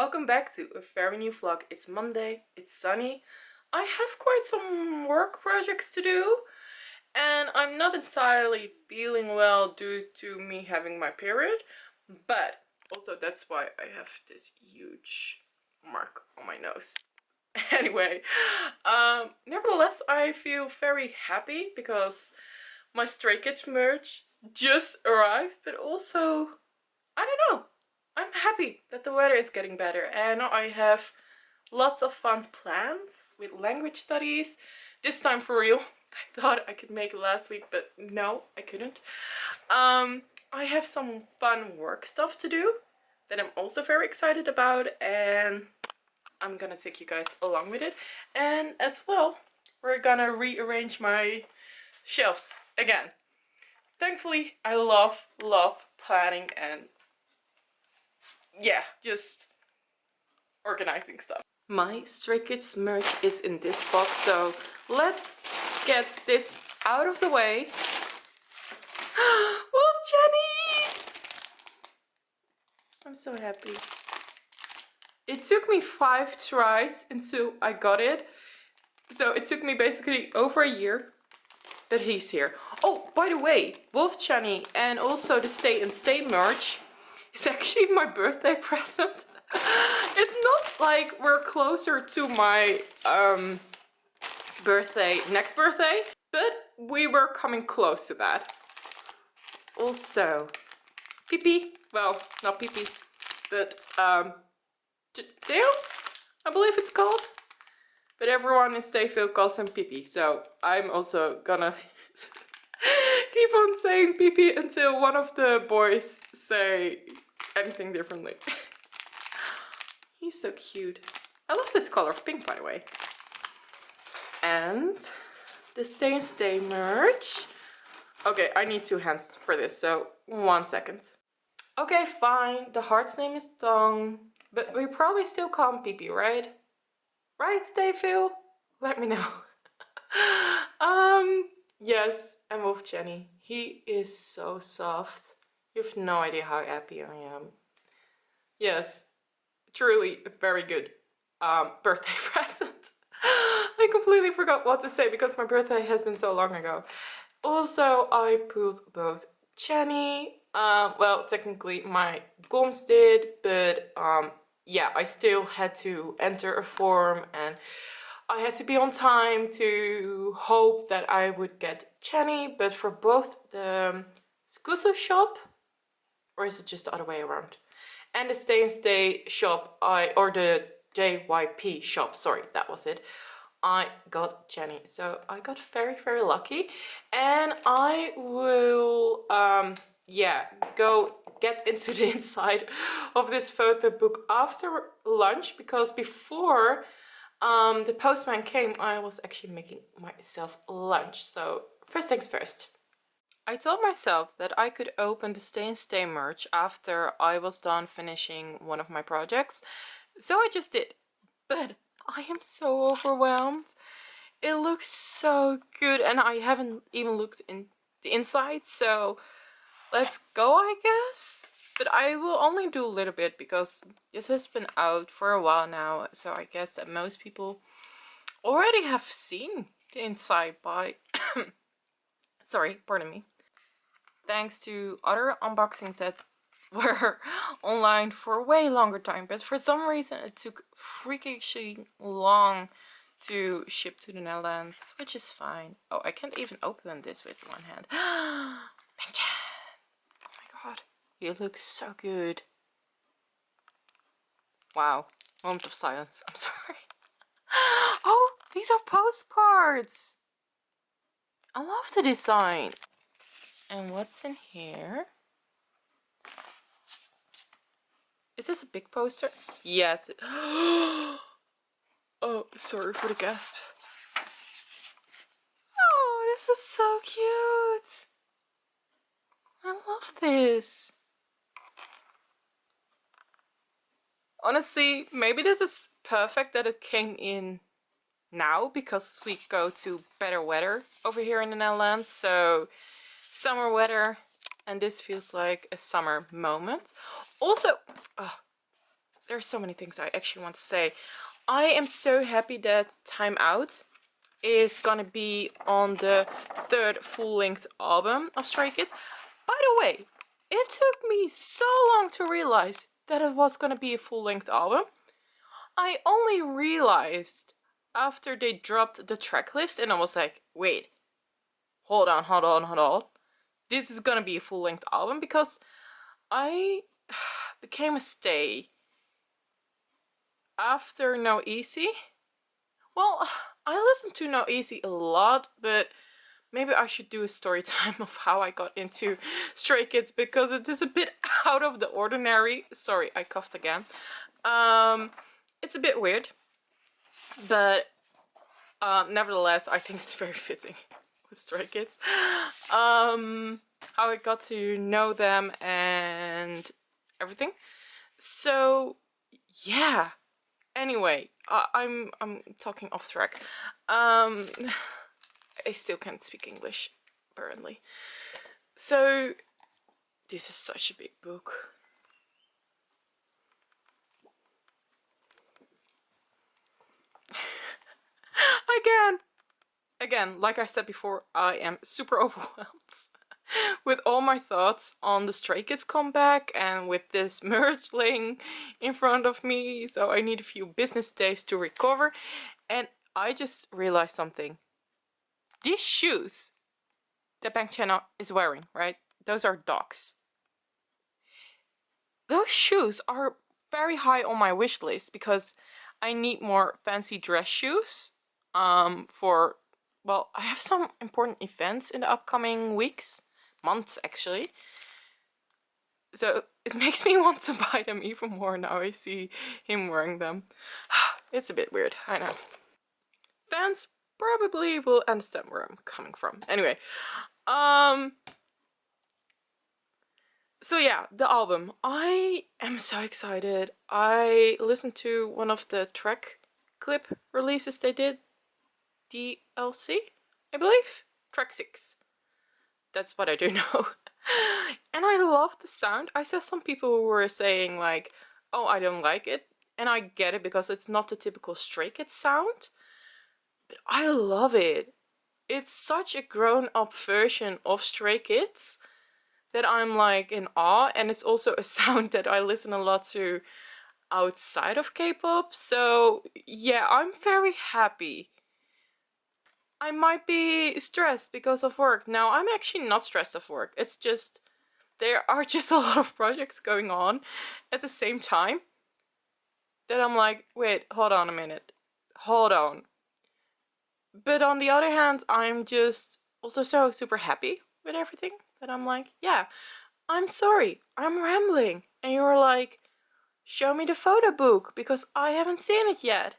welcome back to a very new vlog. It's Monday, it's sunny. I have quite some work projects to do and I'm not entirely feeling well due to me having my period, but also that's why I have this huge mark on my nose. Anyway, nevertheless I feel very happy because my Stray Kids merch just arrived, but also I don't know, I'm happy that the weather is getting better and I have lots of fun plans with language studies. This time for real. I thought I could make it last week, but no, I couldn't. I have some fun work stuff to do that I'm also very excited about, and I'm gonna take you guys along with it. And as well, we're gonna rearrange my shelves again. Thankfully, I love planning and yeah, just organizing stuff. My Stray Kids merch is in this box, so let's get this out of the way. Wolf Jenny! I'm so happy. It took me 5 tries until I got it. So it took me basically over a year that he's here. Oh, by the way, Wolf Jenny and also the Stay and Stay merch is actually my birthday present. It's not like we're closer to my next birthday, but we were coming close to that. Also, Pee-Pee, well, not Pee-Pee, but Dale, I believe it's called. But everyone in Stayfield calls him Pee-Pee, so I'm also gonna keep on saying Pee-Pee until one of the boys say anything differently. He's so cute. I love this color of pink, by the way. And the Stay and Stay merch. Okay, I need 2 hands for this, so 1 second. Okay, fine. The heart's name is Tong, but we probably still call him Pee-Pee, right? Right, Stayfield? Let me know. Yes, and Wolf Jenny. He is so soft. You have no idea how happy I am. Yes, truly a very good birthday present. I completely forgot what to say because my birthday has been so long ago. Also, I put both Jenny, well, technically my gums did, but yeah, I still had to enter a form and I had to be on time to hope that I would get Jenny, but for both the Skuso shop, or is it just the other way around? And the Stay and Stay shop, or the JYP shop, sorry, that was it. I got Jenny, so I got very lucky, and I will yeah, go get into the inside of this photo book after lunch, because before the postman came I was actually making myself lunch. So first things first, I told myself that I could open the Stay and Stay merch after I was done finishing one of my projects, so I just did. But I am so overwhelmed. It looks so good and I haven't even looked in the inside, so let's go, I guess. But I will only do a little bit because this has been out for a while now, so I guess that most people already have seen the inside by sorry, pardon me, thanks to other unboxings that were online for a way longer time, but for some reason it took freakishly long to ship to the Netherlands, which is fine. Oh, I can't even open this with one hand. Benjamin! Oh my god, you look so good. Wow, moment of silence, I'm sorry. Oh, these are postcards! I love the design. And what's in here? Is this a big poster? Yes. Oh, sorry for the gasp. Oh, this is so cute. I love this. Honestly, maybe this is perfect that it came in now because we go to better weather over here in the Netherlands. So summer weather, and this feels like a summer moment. Also, there's so many things I actually want to say. I am so happy that Time Out is gonna be on the third full-length album of Stray Kids. By the way, it took me so long to realize that it was gonna be a full-length album. I only realized after they dropped the track list, and I was like, wait, hold on. This is gonna be a full-length album, because I became a stay after No Easy. Well, I listened to No Easy a lot, but maybe I should do a story time of how I got into Stray Kids, because it is a bit out of the ordinary. Sorry, I coughed again. It's a bit weird, but nevertheless, I think it's very fitting with Stray Kids. How I got to know them and everything. So yeah. Anyway, I'm talking off track. I still can't speak English, apparently. So this is such a big book. Again, like I said before, I am super overwhelmed with all my thoughts on the Stray Kids comeback and with this merch laying in front of me, so I need a few business days to recover. And I just realized something. These shoes that Bang Chan is wearing, right? Those are dogs. Those shoes are very high on my wish list because I need more fancy dress shoes for, well, I have some important events in the upcoming weeks, months actually. So it makes me want to buy them even more now I see him wearing them. It's a bit weird, I know. Fans probably will understand where I'm coming from. Anyway, so yeah, the album. I am so excited. I listened to one of the track clip releases they did. DLC, I believe? Track 6. That's what I do know. And I love the sound. I saw some people who were saying like, oh, I don't like it. And I get it because it's not the typical Stray Kids sound. But I love it. It's such a grown-up version of Stray Kids that I'm like in awe, and it's also a sound that I listen a lot to outside of K-pop. So yeah, I'm very happy. I might be stressed because of work. Now, I'm actually not stressed of work. It's just there are just a lot of projects going on at the same time that I'm like, wait, hold on a minute. Hold on. But on the other hand, I'm just also so super happy with everything that I'm like, yeah, I'm sorry, I'm rambling. And you're like, show me the photo book because I haven't seen it yet.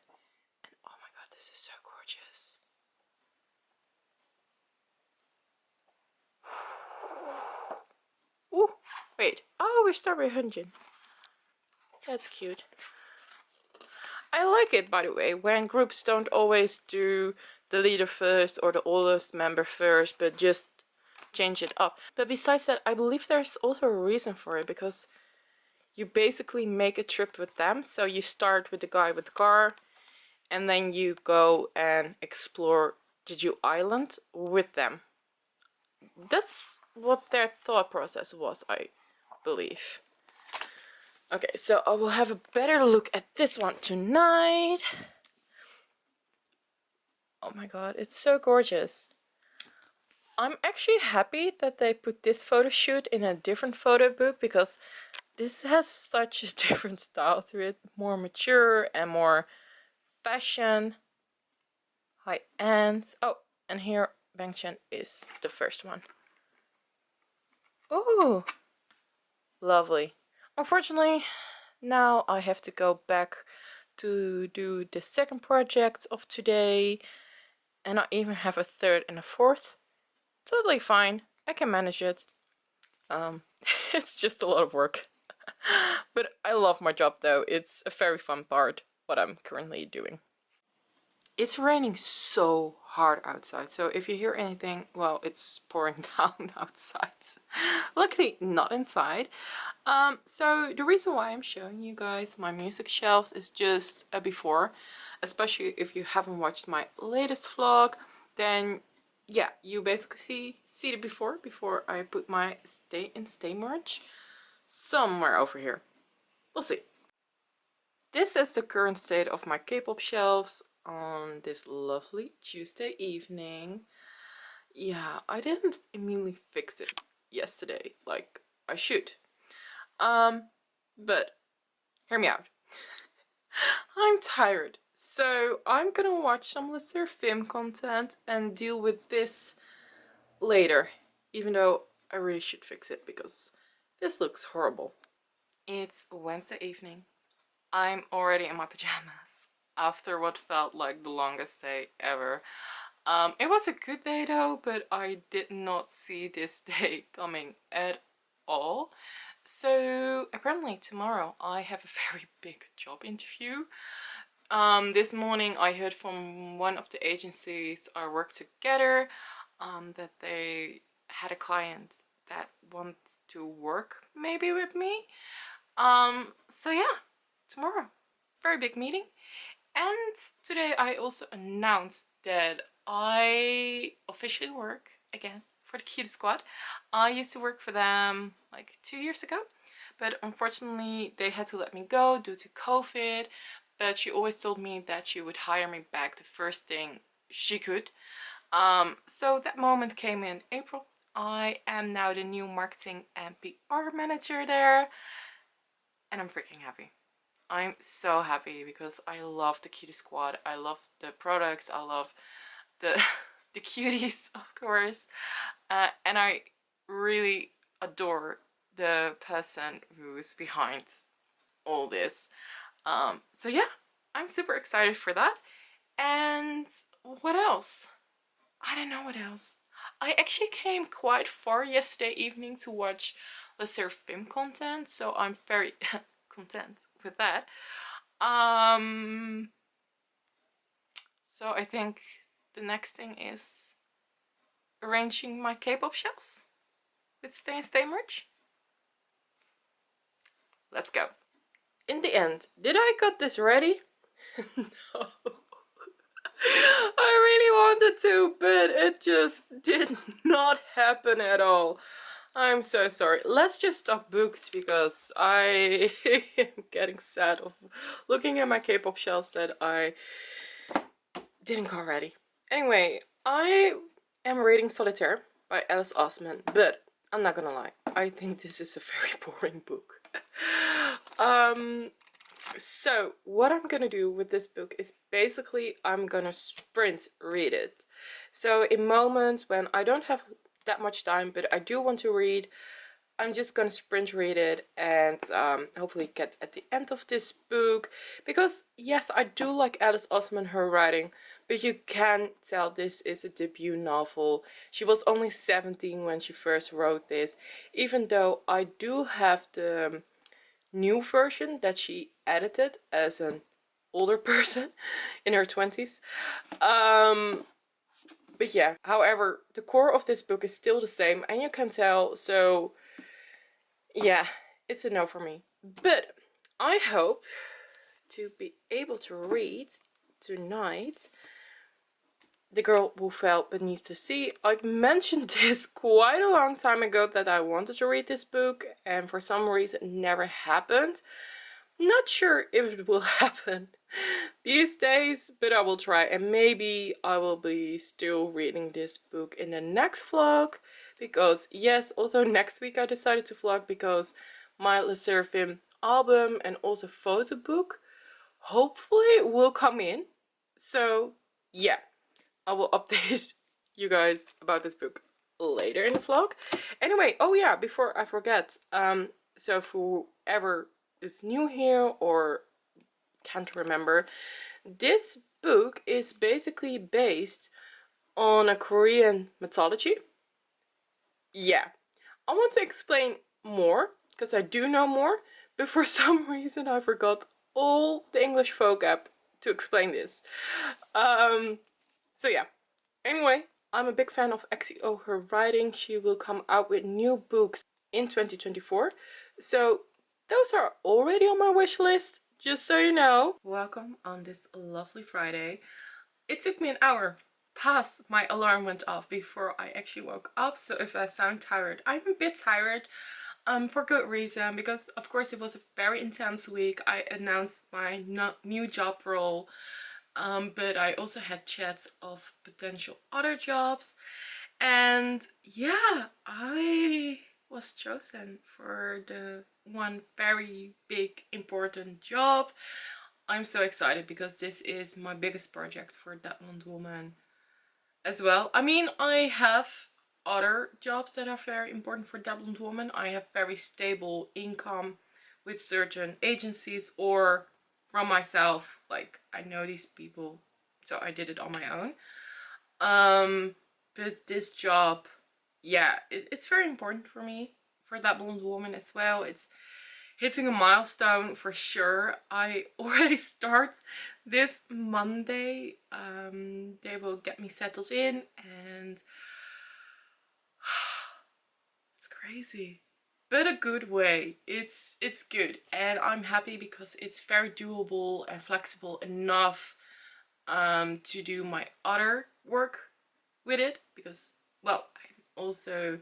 And oh my god, this is so gorgeous. Ooh, wait. Oh, we're Strawberry Hunjin. That's cute. I like it, by the way, when groups don't always do the leader first or the oldest member first, but just change it up. But besides that, I believe there's also a reason for it, because you basically make a trip with them. So you start with the guy with the car, and then you go and explore Jeju Island with them. That's what their thought process was, I believe. Okay, so I will have a better look at this one tonight. Oh my god, it's so gorgeous. I'm actually happy that they put this photo shoot in a different photo book, because this has such a different style to it. More mature and more fashion, high end. Oh, and here Bang Chan is the first one. Oh, lovely. Unfortunately, now I have to go back to do the second project of today, and I even have a third and a fourth. Totally fine, I can manage it. It's just a lot of work. But I love my job though, it's a very fun part, what I'm currently doing. It's raining so hard outside, so if you hear anything, well, it's pouring down outside. Luckily not inside. So the reason why I'm showing you guys my music shelves is just a before, especially if you haven't watched my latest vlog, then yeah, you basically see the before I put my stay merch somewhere over here. We'll see. This is the current state of my K-pop shelves on this lovely Tuesday evening. Yeah, I didn't immediately fix it yesterday like I should. But hear me out. I'm tired, so I'm gonna watch some lesser film content and deal with this later, even though I really should fix it because this looks horrible. It's Wednesday evening. I'm already in my pajamas after what felt like the longest day ever. It was a good day though, but I did not see this day coming at all. So apparently tomorrow I have a very big job interview. This morning I heard from one of the agencies I work together that they had a client that wants to work maybe with me. So yeah, tomorrow, very big meeting. And today I also announced that I officially work again for the Cutie Squad. I used to work for them like 2 years ago, but unfortunately they had to let me go due to COVID. But she always told me that she would hire me back the first thing she could. So that moment came in April. I am now the new marketing and PR manager there, and I'm freaking happy. I'm so happy because I love the Cutie Squad. I love the products. I love the the cuties, of course, and I really adore the person who's behind all this. So yeah, I'm super excited for that. And what else? I don't know what else. I actually came quite far yesterday evening to watch lesser film content, so I'm very content with that. So I think the next thing is arranging my K-pop shelves with Stay merch. Let's go. In the end, did I got this ready? No. I really wanted to, but it just did not happen at all. I'm so sorry. Let's just talk books because I am getting sad of looking at my K-pop shelves that I didn't got ready. Anyway, I am reading Solitaire by Alice Osman, but I'm not gonna lie, I think this is a very boring book. So what I'm gonna do with this book is basically I'm gonna sprint read it. So in moments when I don't have that much time but I do want to read, I'm just gonna sprint read it and hopefully get at the end of this book, because yes, I do like Alice Osman, her writing, but you can tell this is a debut novel. She was only 17 when she first wrote this, even though I do have the new version that she edited as an older person in her 20s. But yeah, however, the core of this book is still the same and you can tell, so yeah, it's a no for me. But I hope to be able to read tonight The Girl Who Fell Beneath the Sea. I mentioned this quite a long time ago that I wanted to read this book, and for some reason it never happened. Not sure if it will happen these days, but I will try, and maybe I will be still reading this book in the next vlog, because yes, also next week I decided to vlog because my Le Seraphim album and also photo book hopefully will come in. So yeah, I will update you guys about this book later in the vlog. Anyway, oh yeah, before I forget, so for whoever is new here or can't remember, this book is basically based on a Korean mythology. Yeah, I want to explain more because I do know more, but for some reason I forgot all the English vocab to explain this. So yeah, anyway, I'm a big fan of XEO, her writing. She will come out with new books in 2024. So those are already on my wish list, just so you know. Welcome on this lovely Friday. It took me an hour past my alarm went off before I actually woke up. So if I sound tired, I'm a bit tired. For good reason, because of course it was a very intense week. I announced my new job role, but I also had chats of potential other jobs, and yeah, I was chosen for the one very big important job. I'm so excited because this is my biggest project for That Blonde Woman as well. I mean, I have other jobs that are very important for That Blonde Woman. I have very stable income with certain agencies or from myself. Like, I know these people, so I did it on my own. But this job, yeah, it's very important for me, for That Blonde Woman as well. It's hitting a milestone for sure. I already start this Monday. They will get me settled in, and it's crazy, but a good way. It's good, and I'm happy because it's very doable and flexible enough to do my other work with it, because, well, I'm also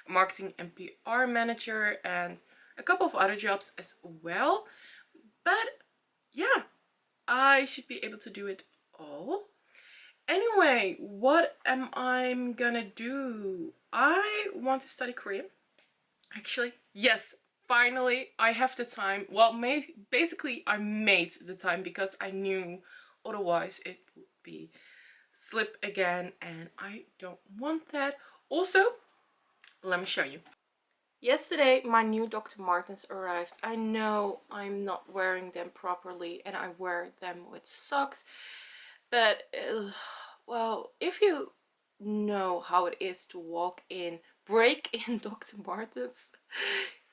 a marketing and PR manager and a couple of other jobs as well. But yeah, I should be able to do it all. Anyway, what am I gonna do? I want to study Korean, actually. Yes, finally I have the time. Well, basically I made the time because I knew otherwise it would be slip again, and I don't want that. Also, let me show you. Yesterday my new Dr. Martens arrived. I know I'm not wearing them properly and I wear them with socks, but well, if you know how it is to walk in, break in Dr. Martens,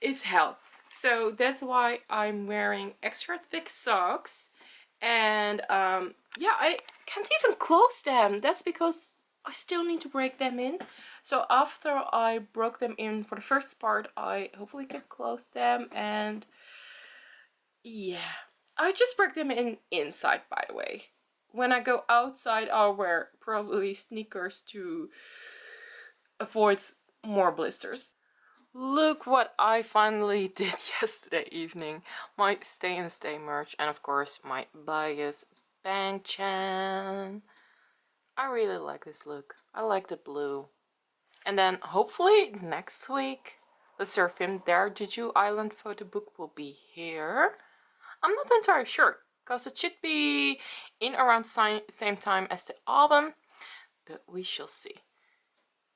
it's hell. So that's why I'm wearing extra thick socks, and yeah, I can't even close them. That's because I still need to break them in. So after I broke them in for the first part, I hopefully can close them. And yeah, I just broke them in inside, by the way. When I go outside, I'll wear probably sneakers to avoid more blisters. Look what I finally did yesterday evening. My Stay and Stay merch, and of course my bias Bang Chan. I really like this look. I like the blue. And then hopefully next week the Seraphim There Jeju Island photo book will be here. I'm not entirely sure, because it should be in around same time as the album, but we shall see.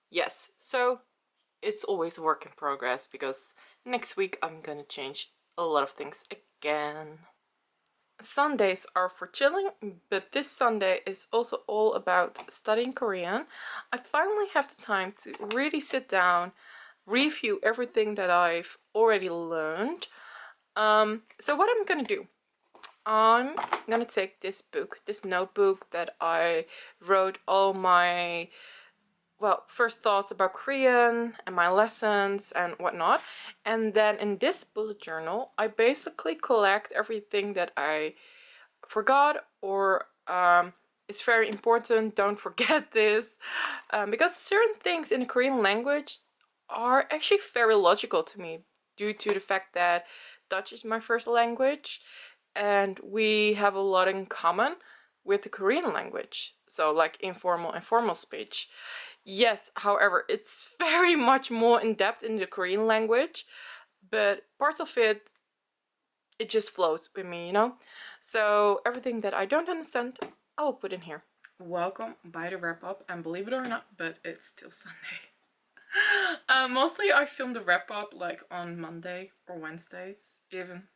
Yes, so it's always a work in progress, because next week I'm gonna change a lot of things again. Sundays are for chilling, but this Sunday is also all about studying Korean. I finally have the time to really sit down, review everything that I've already learned. So what I'm gonna do, I'm gonna take this book, this notebook that I wrote all my, well, first thoughts about Korean and my lessons and whatnot. And then in this bullet journal, I basically collect everything that I forgot or is very important. Don't forget this, because certain things in the Korean language are actually very logical to me, due to the fact that Dutch is my first language and we have a lot in common with the Korean language. So like informal and formal speech. Yes, however, it's very much more in depth in the Korean language, but parts of it, it just flows with me, you know? So everything that I don't understand, I will put in here. Welcome by the wrap up, and believe it or not, but it's still Sunday. Mostly I film the wrap up like on Monday or Wednesdays, even.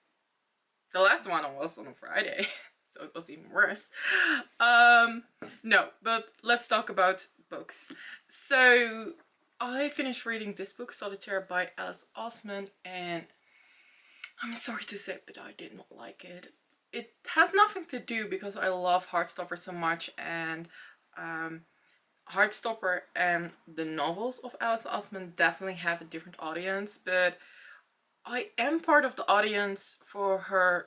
The last one was on a Friday, so it was even worse. No, but let's talk about books. So I finished reading this book, Solitaire by Alice Osman, and I'm sorry to say, but I did not like it. it has nothing to do because I love Heartstopper so much, and Heartstopper and the novels of Alice Osman definitely have a different audience, but I am part of the audience for her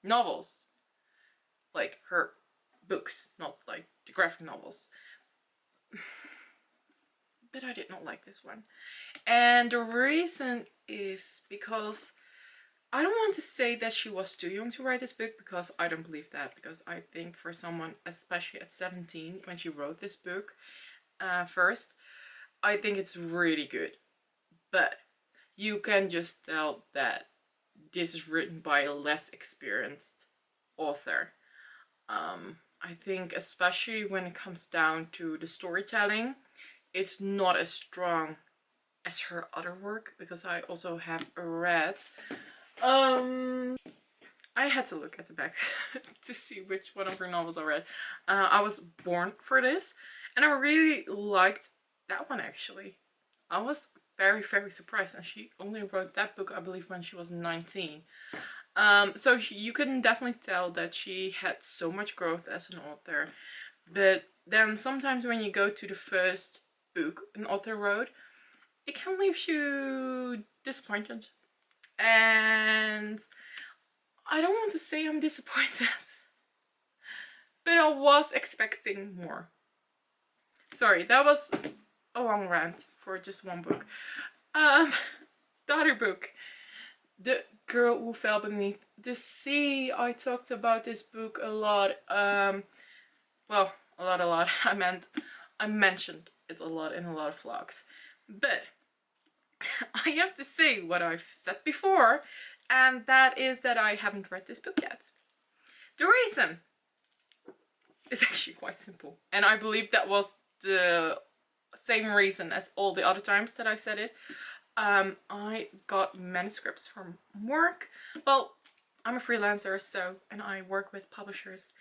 novels, like her books, not like the graphic novels. But I did not like this one. And the reason is because I don't want to say that she was too young to write this book, because I don't believe that. Because I think for someone, especially at 17, when she wrote this book first, I think it's really good. But you can just tell that this is written by a less experienced author. I think especially when it comes down to the storytelling, it's not as strong as her other work, because I also have read I had to look at the back to see which one of her novels I read. I was born for this, and I really liked that one actually. I was very, very surprised, and she only wrote that book, I believe, when she was 19. So you can definitely tell that she had so much growth as an author. But then sometimes when you go to the first book an author wrote, it can leave you disappointed. And I don't want to say I'm disappointed, but I was expecting more. Sorry, that was a long rant for just one book. The other book, The Girl Who Fell Beneath the Sea. I talked about this book a lot. Well, a lot. I mentioned it a lot in a lot of vlogs. But I have to say what I've said before, and that is that I haven't read this book yet. The reason is actually quite simple, and I believe that was the same reason as all the other times that I said it. I got manuscripts from work. Well, I'm a freelancer, and I work with publishers,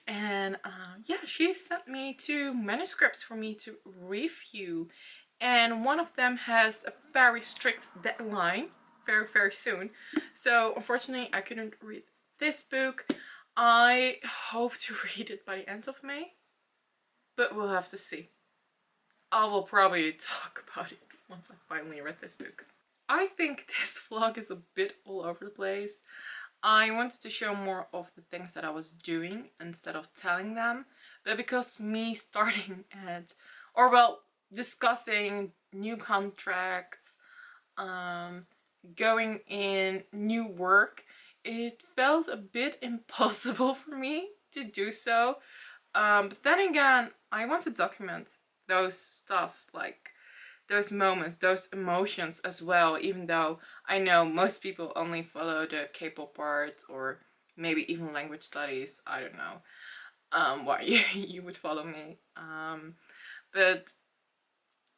and yeah, she sent me 2 manuscripts for me to review, and one of them has a very strict deadline, very, very soon. So unfortunately I couldn't read this book. I hope to read it by the end of May, but we'll have to see. I will probably talk about it once I finally read this book. I think this vlog is a bit all over the place. I wanted to show more of the things that I was doing instead of telling them, but because me starting at, or well, discussing new contracts, going in new work, it felt a bit impossible for me to do so. But then again, I want to document those stuff, like those moments, those emotions as well, even though I know most people only follow the K-pop part, or maybe even language studies. I don't know why you would follow me. But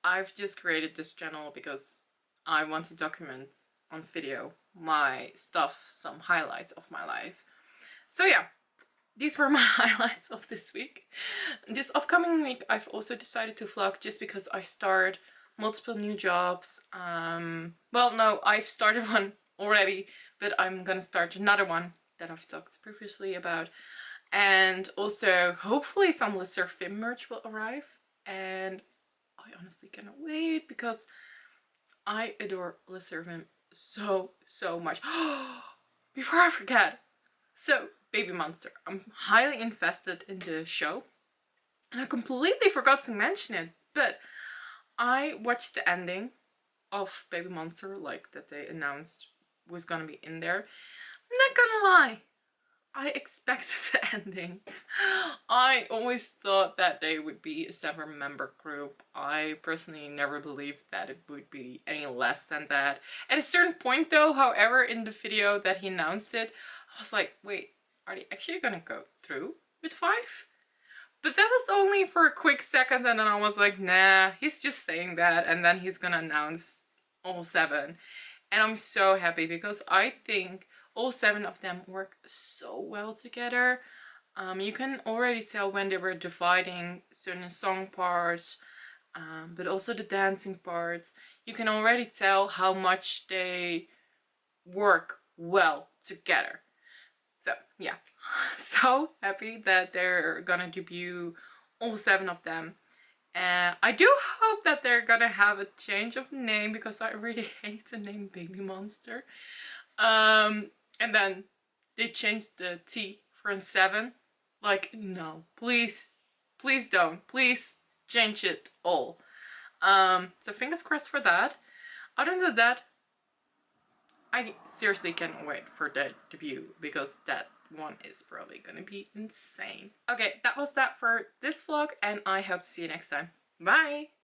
I've just created this channel because I want to document on video my stuff, some highlights of my life. So yeah, these were my highlights of this week. This upcoming week I've also decided to vlog just because I start multiple new jobs. Well, no, I've started one already, but I'm gonna start another one that I've talked previously about. And also, hopefully some Lister Film merch will arrive. And I honestly cannot wait because I adore Lister Film so much. Before I forget, so Baby Monster, I'm highly invested in the show, and I completely forgot to mention it, but I watched the ending of Baby Monster, like that they announced was gonna be in there. Not gonna lie, I expected the ending. I always thought that they would be a 7-member group. I personally never believed that it would be any less than that. At a certain point though, however, in the video that he announced it, I was like, wait, are they actually gonna go through with 5? But that was only for a quick second, and then I was like, nah, he's just saying that, and then he's gonna announce all 7. And I'm so happy because I think all 7 of them work so well together. You can already tell when they were dividing certain song parts, but also the dancing parts. You can already tell how much they work well together. So yeah, So happy that they're gonna debut all 7 of them. And I do hope that they're gonna have a change of name because I really hate the name Baby Monster. And then they changed the T from 7. Like, no, please, please don't. Please change it all. So fingers crossed for that. Other than that, I seriously can't wait for the debut because that one is probably gonna be insane. Okay, that was that for this vlog and I hope to see you next time. Bye!